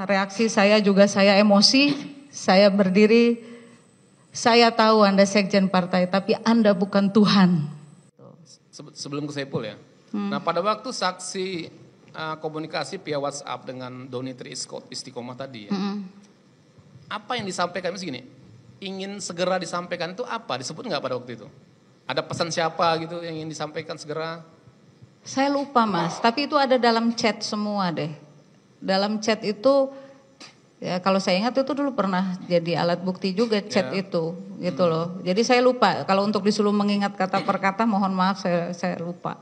reaksi saya juga saya emosi, saya berdiri, saya tahu Anda sekjen partai, tapi Anda bukan Tuhan. Sebelum ke Saiful ya. Nah pada waktu saksi komunikasi via WhatsApp dengan Doni Tri Istiqomah tadi ya, apa yang disampaikan segini? Ingin segera disampaikan itu apa? Disebut nggak pada waktu itu? Ada pesan siapa gitu yang ingin disampaikan segera? Saya lupa Mas, tapi itu ada dalam chat semua deh. Dalam chat itu, ya kalau saya ingat itu dulu pernah jadi alat bukti juga chat itu, gitu loh. Jadi saya lupa, kalau untuk disuruh mengingat kata per kata mohon maaf saya lupa.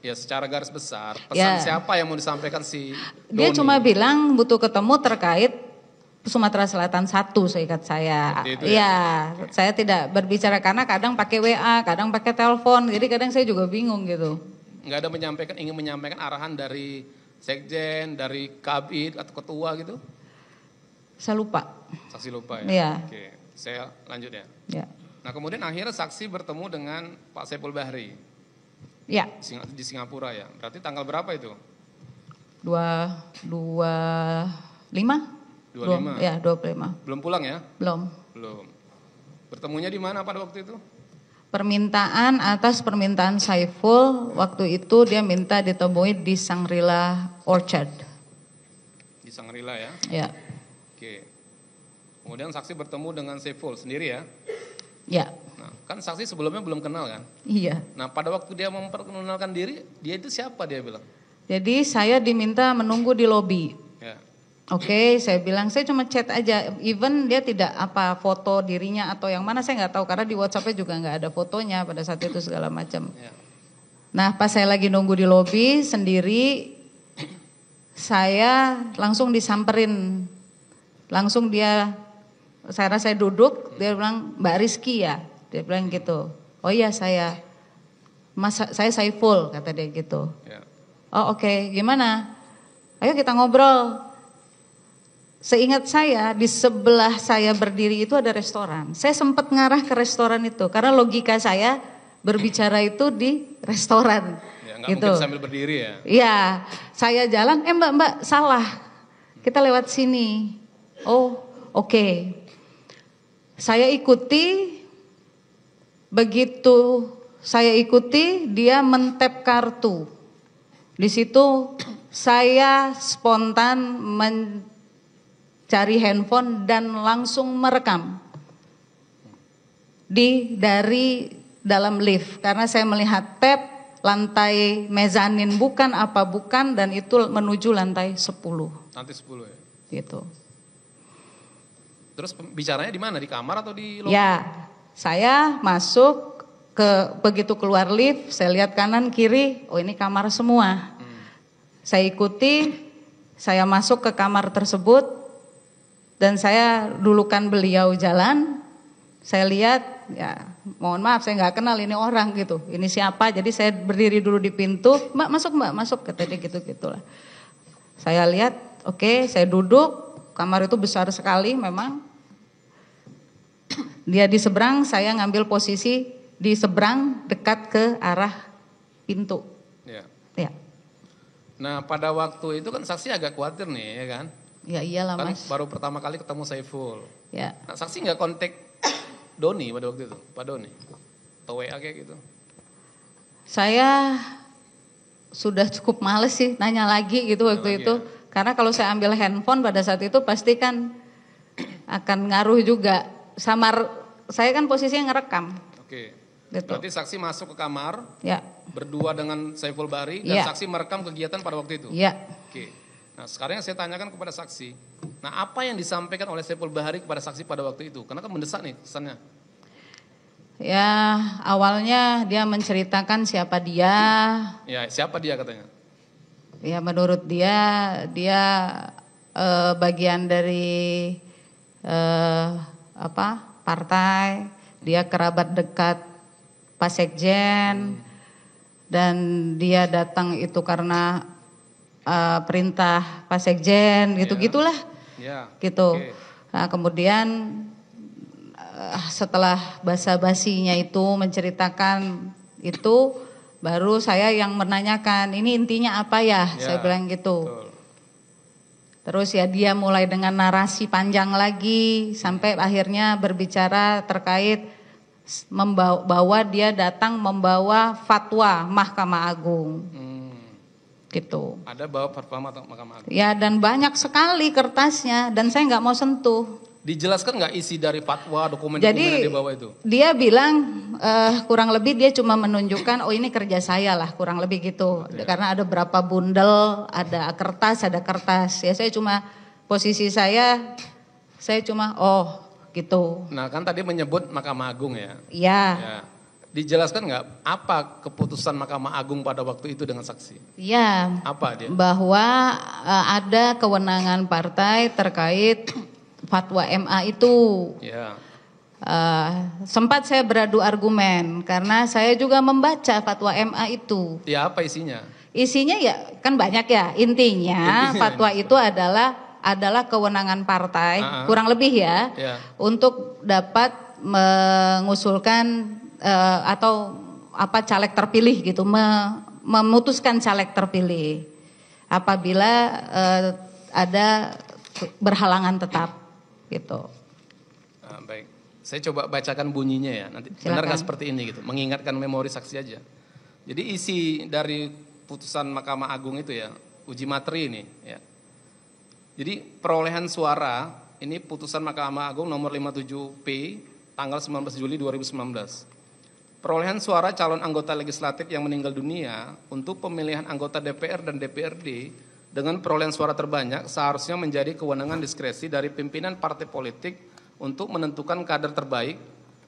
Ya secara garis besar, pesan siapa yang mau disampaikan si Doni? Dia cuma bilang butuh ketemu terkait Sumatera Selatan 1 seingat saya. Iya, saya tidak berbicara karena kadang pakai WA, kadang pakai telepon, jadi kadang saya juga bingung gitu. Nggak ada ingin menyampaikan arahan dari sekjen, dari kabid atau ketua gitu? Saya lupa. Saksi lupa ya? Iya. Oke, saya lanjut ya. Ya. Nah kemudian akhirnya saksi bertemu dengan Pak Saiful Bahri. Ya. Di Singapura ya. Berarti tanggal berapa itu? 25. 25. Ya, 25. Belum pulang ya? Belum. Bertemunya di mana pada waktu itu? Permintaan atas permintaan Saiful, waktu itu dia minta ditemui di Shangri-La Orchard. Di Shangri-La ya? Ya. Oke. Kemudian saksi bertemu dengan Saiful sendiri ya? Ya. Nah, kan saksi sebelumnya belum kenal kan? Iya. Nah, pada waktu dia memperkenalkan diri, dia itu siapa dia bilang? Jadi saya diminta menunggu di lobi. Ya. Oke, saya bilang saya cuma chat aja. Even dia tidak apa foto dirinya atau yang mana saya nggak tahu karena di WhatsApp-nya juga nggak ada fotonya pada saat itu segala macam. Ya. Nah, pas saya lagi nunggu di lobi sendiri, saya langsung disamperin. Langsung saya duduk, dia bilang Mbak Rizky ya, dia bilang gitu. Oh iya saya Saiful kata dia gitu. Ya. Oh oke, gimana? Ayo kita ngobrol. Seingat saya di sebelah saya berdiri itu ada restoran. Saya sempat ngarah ke restoran itu karena logika saya berbicara itu di restoran. Ya, nggak gitu. mungkin sambil berdiri ya? Iya, saya jalan, mbak salah, kita lewat sini. Oh oke. Saya ikuti, begitu saya ikuti dia men-tap kartu. Di situ saya spontan mencari handphone dan langsung merekam dari dalam lift karena saya melihat tab lantai mezanin bukan dan itu menuju lantai 10. Lantai 10 ya. Gitu. Terus bicaranya di mana? Di kamar atau di lobi? Ya, saya masuk begitu keluar lift, saya lihat kanan kiri, oh ini kamar semua. Saya ikuti, saya masuk ke kamar tersebut dan saya dulukan beliau jalan. Saya lihat, ya mohon maaf saya nggak kenal ini orang gitu, ini siapa. Jadi saya berdiri dulu di pintu, mbak masuk, kata dia gitu-gitulah. Saya lihat, oke, saya duduk, kamar itu besar sekali memang. Dia di seberang, saya ngambil posisi di seberang dekat ke arah pintu. Ya. Ya. Nah pada waktu itu kan saksi agak khawatir nih ya kan? Ya iyalah kan mas. Baru pertama kali ketemu Saiful. Ya. Nah saksi nggak kontak Doni pada waktu itu, Pak Doni? Atau WA kayak gitu? Saya sudah cukup males sih nanya lagi gitu waktu itu. Ya. Karena kalau saya ambil handphone pada saat itu pasti kan akan ngaruh juga. Saya kan posisinya ngerekam. Oke. Gitu. Berarti saksi masuk ke kamar, ya. Berdua dengan Saiful Bahri dan saksi merekam kegiatan pada waktu itu. Iya. Oke. Nah sekarang yang saya tanyakan kepada saksi, nah apa yang disampaikan oleh Saiful Bahri kepada saksi pada waktu itu? Karena kan mendesak nih kesannya. Ya awalnya dia menceritakan siapa dia. Ya siapa dia katanya? Ya menurut dia bagian dari partai, dia kerabat dekat Pak Sekjen dan dia datang itu karena perintah Pak Sekjen gitu-gitulah. Ya. Gitu. Okay. Nah, kemudian setelah basa-basinya itu menceritakan itu baru saya yang menanyakan ini intinya apa ya? Saya bilang gitu. Betul. Terus ya dia mulai dengan narasi panjang lagi sampai akhirnya berbicara terkait bahwa dia datang membawa fatwa Mahkamah Agung. Gitu. Ada bawa fatwa Mahkamah Agung. Ya, dan banyak sekali kertasnya dan saya nggak mau sentuh. Dijelaskan nggak isi dari fatwa, dokumen-dokumen yang dibawa itu? Dia bilang kurang lebih dia cuma menunjukkan oh ini kerja saya lah, kurang lebih gitu. Karena ada berapa bundel, ada kertas. Ya saya cuma posisi saya cuma oh gitu. Nah kan tadi menyebut Mahkamah Agung ya. Iya. Ya. Dijelaskan nggak apa keputusan Mahkamah Agung pada waktu itu dengan saksi? Iya. Apa dia? Bahwa ada kewenangan partai terkait fatwa MA itu. Ya. Sempat saya beradu argumen karena saya juga membaca fatwa MA itu. Ya apa isinya? Isinya ya kan banyak ya. Intinya fatwa itu adalah kewenangan partai, kurang lebih ya. Untuk dapat mengusulkan atau apa caleg terpilih gitu, memutuskan caleg terpilih apabila ada berhalangan tetap gitu. Baik, saya coba bacakan bunyinya ya. Nanti benar nggak seperti ini gitu, mengingatkan memori saksi aja. Jadi isi dari putusan Mahkamah Agung itu ya, uji materi ini ya. Jadi perolehan suara ini putusan Mahkamah Agung nomor 57P tanggal 19 Juli 2019. Perolehan suara calon anggota legislatif yang meninggal dunia untuk pemilihan anggota DPR dan DPRD dengan perolehan suara terbanyak seharusnya menjadi kewenangan diskresi dari pimpinan partai politik untuk menentukan kader terbaik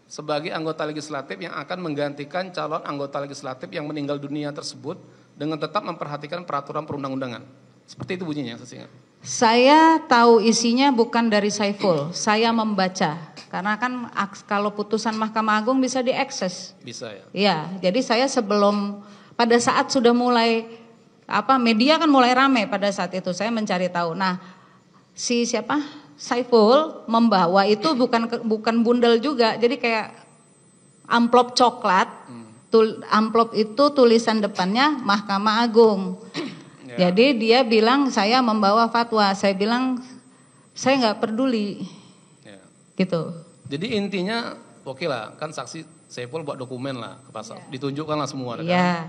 sebagai anggota legislatif yang akan menggantikan calon anggota legislatif yang meninggal dunia tersebut dengan tetap memperhatikan peraturan perundang-undangan. Seperti itu bunyinya, saya ingat. Saya tahu isinya bukan dari Saiful, saya membaca. Karena kan kalau putusan Mahkamah Agung bisa diakses. Bisa ya? Iya, jadi saya pada saat sudah mulai, media kan mulai ramai pada saat itu, saya mencari tahu. Nah, Saiful membawa itu bukan bundel juga, jadi kayak amplop coklat, amplop itu tulisan depannya Mahkamah Agung. Jadi dia bilang saya membawa fatwa, saya bilang saya nggak peduli, gitu. Jadi intinya oke lah, kan saksi Saiful buat dokumen lah ke pasar, ditunjukkan lah semua. Iya.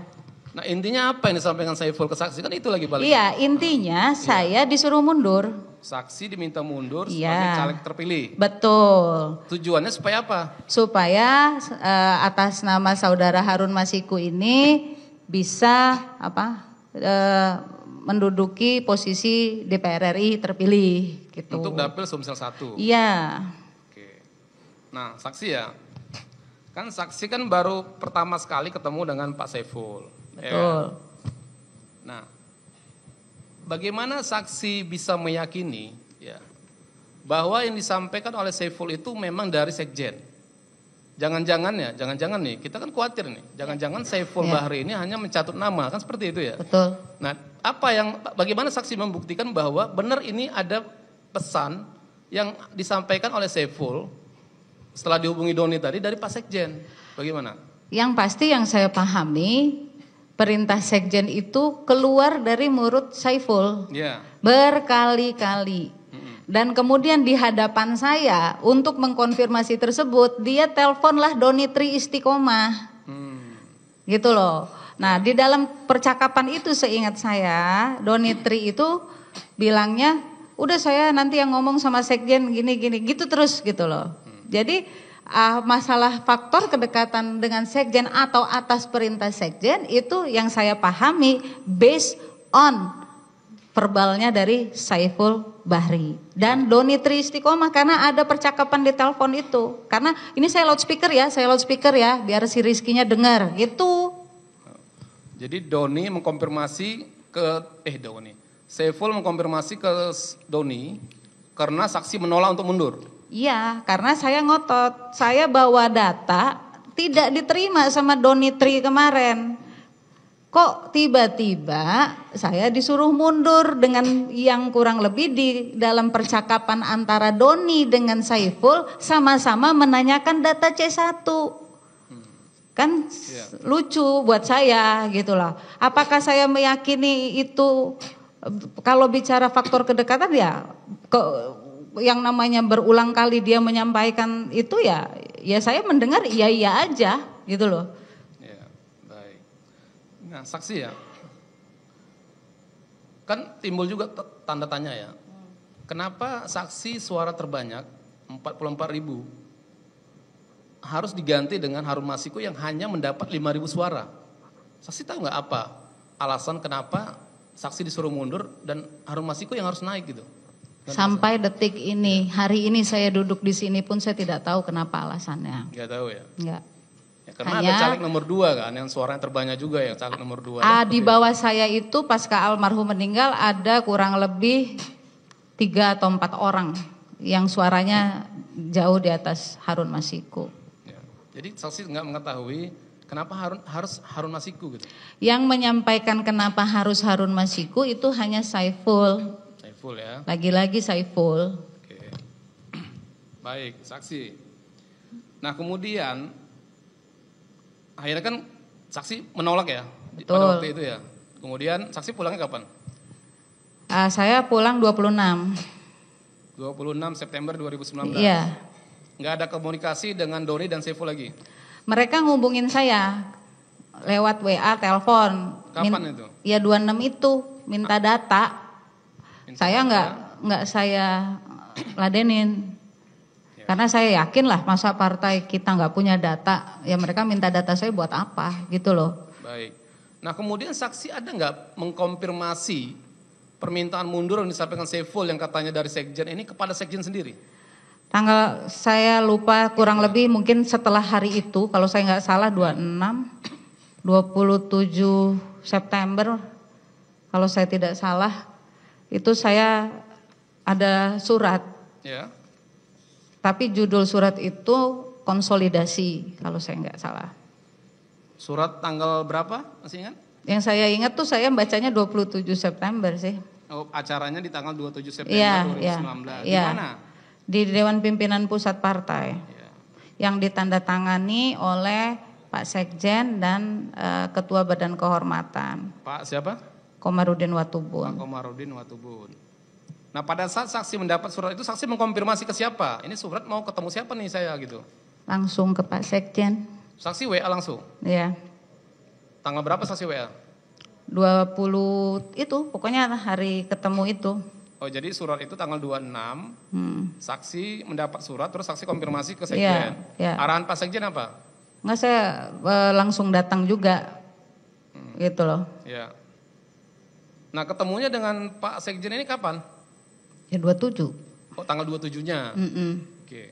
Nah intinya apa yang disampaikan Saiful ke saksi, kan itu lagi balik. Iya, intinya saya disuruh mundur. Saksi diminta mundur sebagai caleg terpilih. Betul. Tujuannya supaya apa? Supaya atas nama saudara Harun Masiku ini bisa menduduki posisi DPR RI terpilih gitu. Untuk dapil Sumsel 1. Iya. Oke. Nah, saksi ya. Kan saksi kan baru pertama sekali ketemu dengan Pak Saiful. Betul. Ya. Nah, bagaimana saksi bisa meyakini ya bahwa yang disampaikan oleh Saiful itu memang dari sekjen? Jangan-jangan nih, kita kan khawatir nih, jangan-jangan Saiful Bahri ini hanya mencatut nama, kan seperti itu ya? Betul. Nah, bagaimana saksi membuktikan bahwa benar ini ada pesan yang disampaikan oleh Saiful setelah dihubungi Doni tadi dari Pak Sekjen? Bagaimana? Yang pasti yang saya pahami, perintah Sekjen itu keluar dari mulut Saiful berkali-kali. Dan kemudian di hadapan saya untuk mengkonfirmasi tersebut, dia teleponlah Doni Tri Istiqomah, gitu loh. Nah di dalam percakapan itu seingat saya, Doni Tri itu bilangnya, udah saya nanti yang ngomong sama Sekjen gini-gini, gitu terus gitu loh. Jadi masalah faktor kedekatan dengan Sekjen atau atas perintah Sekjen itu yang saya pahami based on verbalnya dari Saiful Bahri dan Doni Tri Istiqomah, karena ada percakapan di telepon itu. Karena ini saya loudspeaker ya, biar si Rizkinya dengar gitu. Jadi Doni mengkonfirmasi ke Saiful mengkonfirmasi ke Doni karena saksi menolak untuk mundur. Iya, karena saya ngotot, saya bawa data tidak diterima sama Doni Tri kemarin. Kok tiba-tiba saya disuruh mundur dengan yang kurang lebih di dalam percakapan antara Doni dengan Saiful sama-sama menanyakan data C1. Kan lucu buat saya gitu loh. Apakah saya meyakini itu Kalau bicara faktor kedekatan ya yang namanya berulang kali dia menyampaikan itu ya saya mendengar iya aja gitu loh. Ya, baik. Nah, saksi ya. Kan timbul juga tanda tanya ya. Kenapa saksi suara terbanyak 44.000 harus diganti dengan Harun Masiku yang hanya mendapat 5.000 suara? Saksi tahu nggak apa alasan kenapa saksi disuruh mundur dan Harun Masiku yang harus naik gitu? Sampai detik ini, hari ini saya duduk di sini pun saya tidak tahu kenapa alasannya. Nggak tahu ya? Nggak. Ya, karena ada caleg nomor 2 kan, yang suaranya terbanyak juga ya, caleg nomor 2. Di bawah saya itu pasca almarhum meninggal ada kurang lebih 3 atau 4 orang yang suaranya jauh di atas Harun Masiku. Ya. Jadi saksi nggak mengetahui kenapa harus Harun Masiku gitu? Yang menyampaikan kenapa harus Harun Masiku itu hanya Saiful. Saiful ya? Lagi-lagi Saiful. Oke. Baik, saksi. Nah kemudian akhirnya kan saksi menolak ya? Betul. Pada waktu itu ya? Kemudian saksi pulangnya kapan? Saya pulang 26 September 2019? Iya. Nggak ada komunikasi dengan Doni dan Saiful lagi? Mereka ngubungin saya lewat WA, telepon. Kapan itu? Ya 26 itu minta data. Saya data. nggak saya ladenin. Ya. Karena saya yakin lah masa partai kita nggak punya data, ya mereka minta data saya buat apa gitu loh. Baik. Nah kemudian saksi ada nggak mengkonfirmasi permintaan mundur yang disampaikan Saiful yang katanya dari Sekjen ini kepada Sekjen sendiri? Tanggal saya lupa kurang lebih mungkin setelah hari itu kalau saya nggak salah 27 September kalau saya tidak salah itu saya ada surat. Ya. Tapi judul surat itu konsolidasi kalau saya nggak salah. Surat tanggal berapa masih ingat? Yang saya ingat tuh saya bacanya 27 September sih. Oh, acaranya di tanggal 27 September ya, 2019. Ya. Di mana? Di Dewan Pimpinan Pusat Partai. Ya. Yang ditandatangani oleh Pak Sekjen dan Ketua Badan Kehormatan. Pak siapa? Komarudin Watubun. Pak Komarudin Watubun. Nah pada saat saksi mendapat surat itu saksi mengkonfirmasi ke siapa? Ini surat mau ketemu siapa nih saya gitu? Langsung ke Pak Sekjen. Saksi WA langsung? Iya. Tanggal berapa saksi WA? 20 itu pokoknya hari ketemu itu. Oh jadi surat itu tanggal 26, saksi mendapat surat terus saksi konfirmasi ke Sekjen. Iya, iya. Arahan Pak Sekjen apa? Enggak, saya langsung datang juga gitu loh. Ya. Nah ketemunya dengan Pak Sekjen ini kapan? Ya 27. Oh tanggal 27-nya. Oke.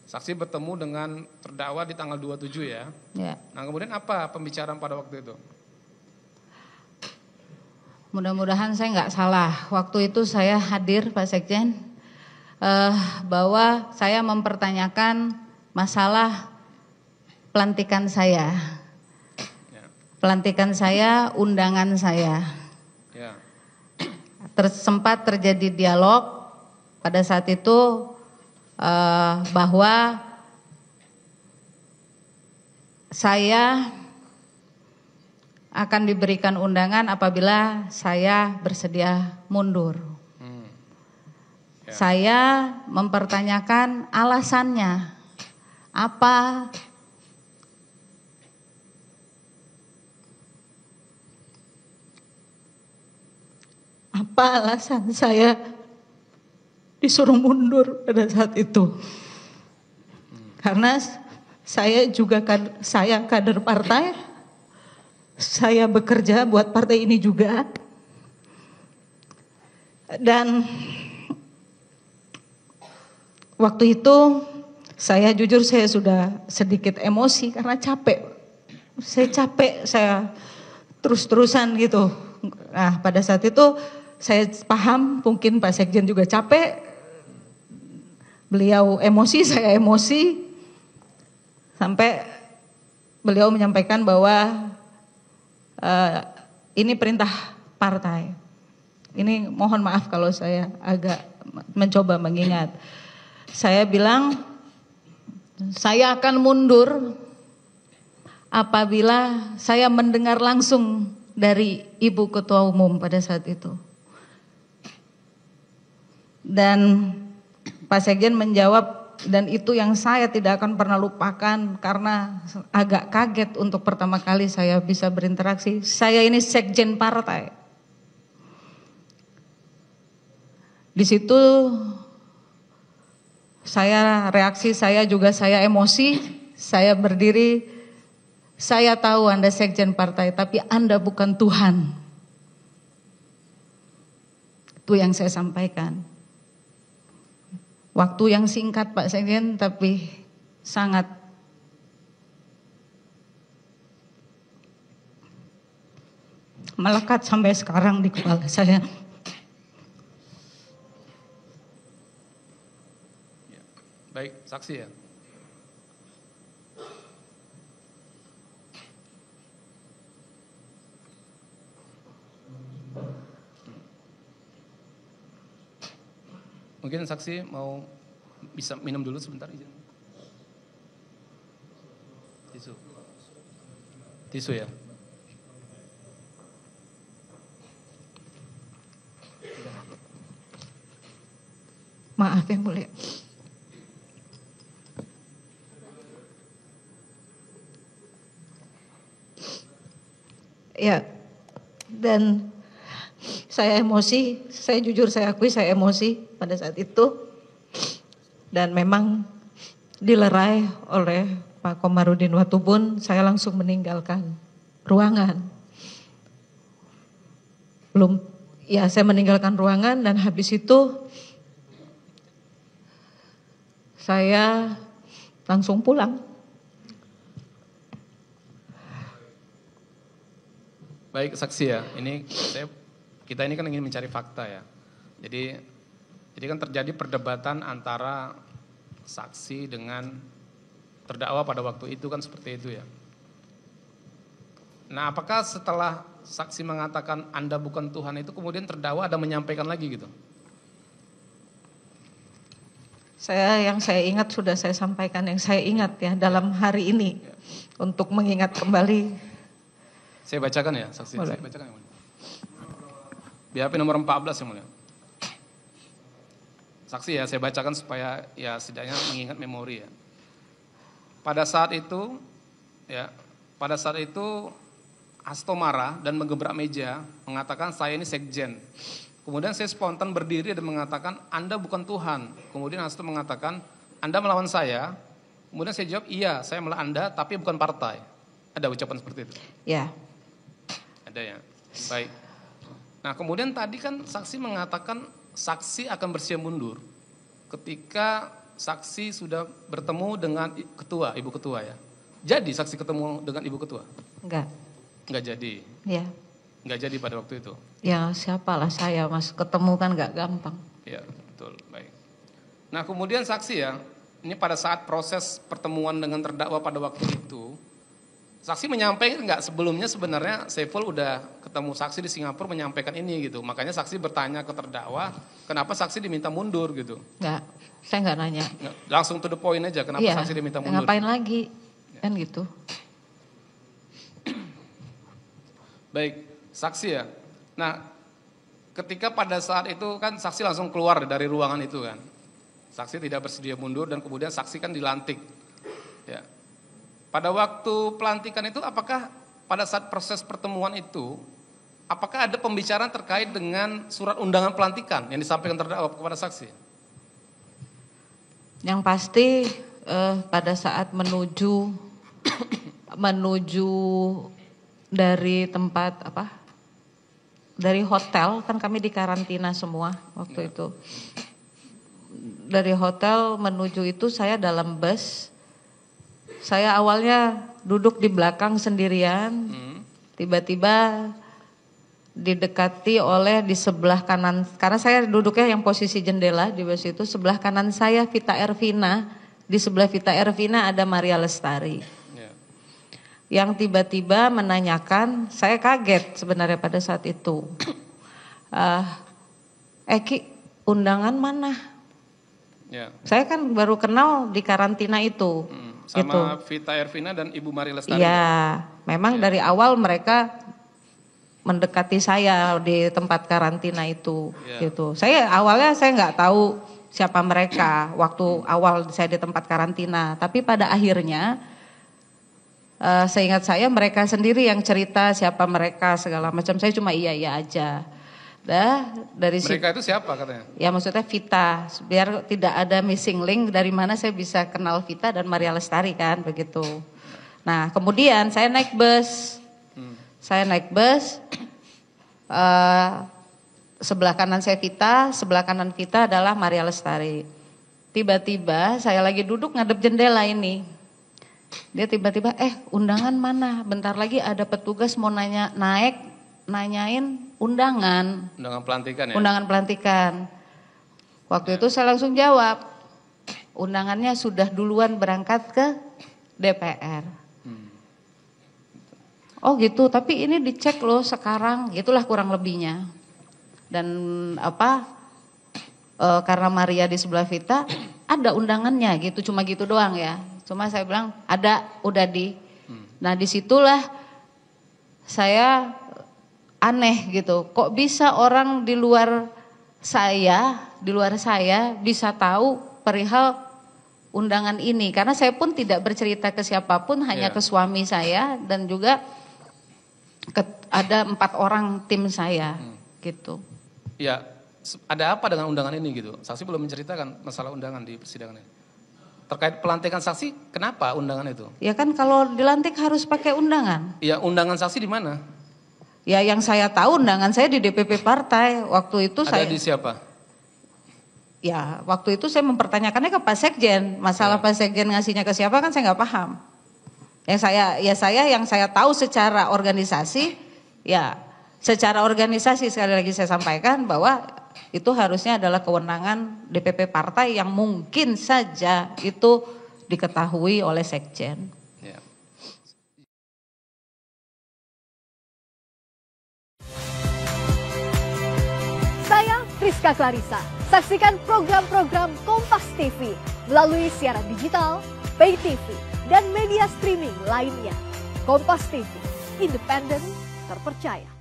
Saksi bertemu dengan terdakwa di tanggal 27 ya. Ya. Nah kemudian apa pembicaraan pada waktu itu? Mudah-mudahan saya nggak salah. Waktu itu saya hadir Pak Sekjen bahwa saya mempertanyakan masalah pelantikan saya. Ya. Pelantikan saya, undangan saya. Ya. Sempat terjadi dialog pada saat itu bahwa saya akan diberikan undangan apabila saya bersedia mundur. Ya. Saya mempertanyakan alasannya apa. Apa alasan saya disuruh mundur pada saat itu? Karena saya juga saya kader partai, saya bekerja buat partai ini juga. Dan waktu itu saya jujur saya sudah sedikit emosi karena capek. Saya capek, saya terus-terusan gitu. Nah pada saat itu saya paham mungkin Pak Sekjen juga capek, beliau emosi, saya emosi, sampai beliau menyampaikan bahwa ini perintah partai. Ini mohon maaf kalau saya agak mencoba mengingat. Saya bilang saya akan mundur apabila saya mendengar langsung dari Ibu Ketua Umum pada saat itu. Dan Pak Sekjen menjawab, dan itu yang saya tidak akan pernah lupakan karena agak kaget untuk pertama kali saya bisa berinteraksi. Saya ini sekjen partai. Di situ reaksi saya juga saya emosi, saya berdiri, saya tahu Anda sekjen partai tapi Anda bukan Tuhan. Itu yang saya sampaikan. Waktu yang singkat Pak Sekjen tapi sangat melekat sampai sekarang di kepala saya. Baik, saksi ya. Mungkin saksi mau bisa minum dulu sebentar, izin. Tisu ya. Maaf yang mulia. Ya, dan saya emosi, saya jujur saya akui saya emosi pada saat itu. Dan memang dilerai oleh Pak Komarudin Watubun, saya langsung meninggalkan ruangan. Saya meninggalkan ruangan dan habis itu saya langsung pulang. Baik saksi ya, kita ini kan ingin mencari fakta ya. Jadi kan terjadi perdebatan antara saksi dengan terdakwa pada waktu itu kan seperti itu ya. Nah, apakah setelah saksi mengatakan Anda bukan Tuhan itu kemudian terdakwa ada menyampaikan lagi gitu? Yang saya ingat sudah saya sampaikan, yang saya ingat ya dalam hari ini ya. Untuk mengingat kembali. Saya bacakan ya saksi, saya bacakan yang mulia. BAP nomor 14 yang mulia. Saksi ya, saya bacakan supaya ya setidaknya mengingat memori ya. Pada saat itu Hasto marah dan menggebrak meja, mengatakan saya ini sekjen. Kemudian saya spontan berdiri dan mengatakan Anda bukan Tuhan. Kemudian Hasto mengatakan Anda melawan saya. Kemudian saya jawab iya, saya melawan Anda tapi bukan partai. Ada ucapan seperti itu? Ya. Ada ya. Baik. Nah, kemudian tadi kan saksi mengatakan saksi akan bersiap mundur ketika saksi sudah bertemu dengan ibu ketua ya. Jadi saksi ketemu dengan ibu ketua? Enggak jadi. Ya. Enggak jadi pada waktu itu. Ya, siapalah saya Mas, ketemu kan enggak gampang. Ya, betul. Baik. Nah, kemudian saksi ya, ini pada saat proses pertemuan dengan terdakwa pada waktu itu, saksi menyampaikan enggak sebelumnya sebenarnya Saiful udah ketemu saksi di Singapura menyampaikan ini gitu. Makanya saksi bertanya ke terdakwa, kenapa saksi diminta mundur gitu? Enggak, saya enggak nanya. Langsung to the point aja, kenapa saksi diminta mundur? Ngapain lagi? Kan gitu. Baik, saksi ya. Nah, ketika pada saat itu kan saksi langsung keluar dari ruangan itu kan. Saksi tidak bersedia mundur dan kemudian saksi kan dilantik. Ya. Pada waktu pelantikan itu apakah pada saat proses pertemuan itu apakah ada pembicaraan terkait dengan surat undangan pelantikan yang disampaikan terdakwa kepada saksi? Yang pasti pada saat menuju dari tempat dari hotel, kan kami di karantina semua waktu itu. Dari hotel menuju itu saya dalam bus. Saya awalnya duduk di belakang sendirian, tiba-tiba didekati oleh di sebelah kanan, karena saya duduknya yang posisi jendela di bus itu, sebelah kanan saya Vita Ervina, di sebelah Vita Ervina ada Maria Lestari. Yang tiba-tiba menanyakan, saya kaget sebenarnya pada saat itu. Eki, undangan mana? Ya. Saya kan baru kenal di karantina itu. Sama gitu. Vita Ervina dan Ibu Maria Lestari. Iya, memang dari awal mereka mendekati saya di tempat karantina itu, gitu. Awalnya saya nggak tahu siapa mereka waktu awal saya di tempat karantina, tapi pada akhirnya seingat saya mereka sendiri yang cerita siapa mereka segala macam. Saya cuma iya aja. Dari mereka itu siapa katanya? Ya maksudnya Vita, biar tidak ada missing link dari mana saya bisa kenal Vita dan Maria Lestari kan begitu. Nah kemudian saya naik bus, sebelah kanan saya Vita, sebelah kanan Vita adalah Maria Lestari. Tiba-tiba saya lagi duduk ngadep jendela ini, dia tiba-tiba undangan mana? Bentar lagi ada petugas mau nanyain undangan pelantikan ya? Undangan pelantikan. Waktu itu saya langsung jawab, undangannya sudah duluan berangkat ke DPR. Oh gitu, tapi ini dicek loh sekarang, gitulah kurang lebihnya. Dan karena Maria di sebelah Vita, ada undangannya gitu, cuma gitu doang ya. Cuma saya bilang ada, udah Nah disitulah saya aneh gitu, kok bisa orang di luar saya bisa tahu perihal undangan ini. Karena saya pun tidak bercerita ke siapapun, hanya ke suami saya dan juga ada 4 orang tim saya gitu. Ya, ada apa dengan undangan ini gitu? Saksi belum menceritakan masalah undangan di persidangan ini. Terkait pelantikan saksi, kenapa undangan itu? Ya kan kalau dilantik harus pakai undangan. Ya undangan saksi di mana? Ya yang saya tahu undangan saya di DPP partai. Waktu itu ada di siapa? Ya waktu itu saya mempertanyakannya ke Pak Sekjen. Masalah Pak Sekjen ngasihnya ke siapa kan saya nggak paham. Yang saya tahu secara organisasi, ya secara organisasi sekali lagi saya sampaikan bahwa itu harusnya adalah kewenangan DPP partai yang mungkin saja itu diketahui oleh Sekjen. Ya. Saya Priska Clarissa. Saksikan program-program Kompas TV melalui siaran digital, pay TV, dan media streaming lainnya. Kompas TV, independen, terpercaya.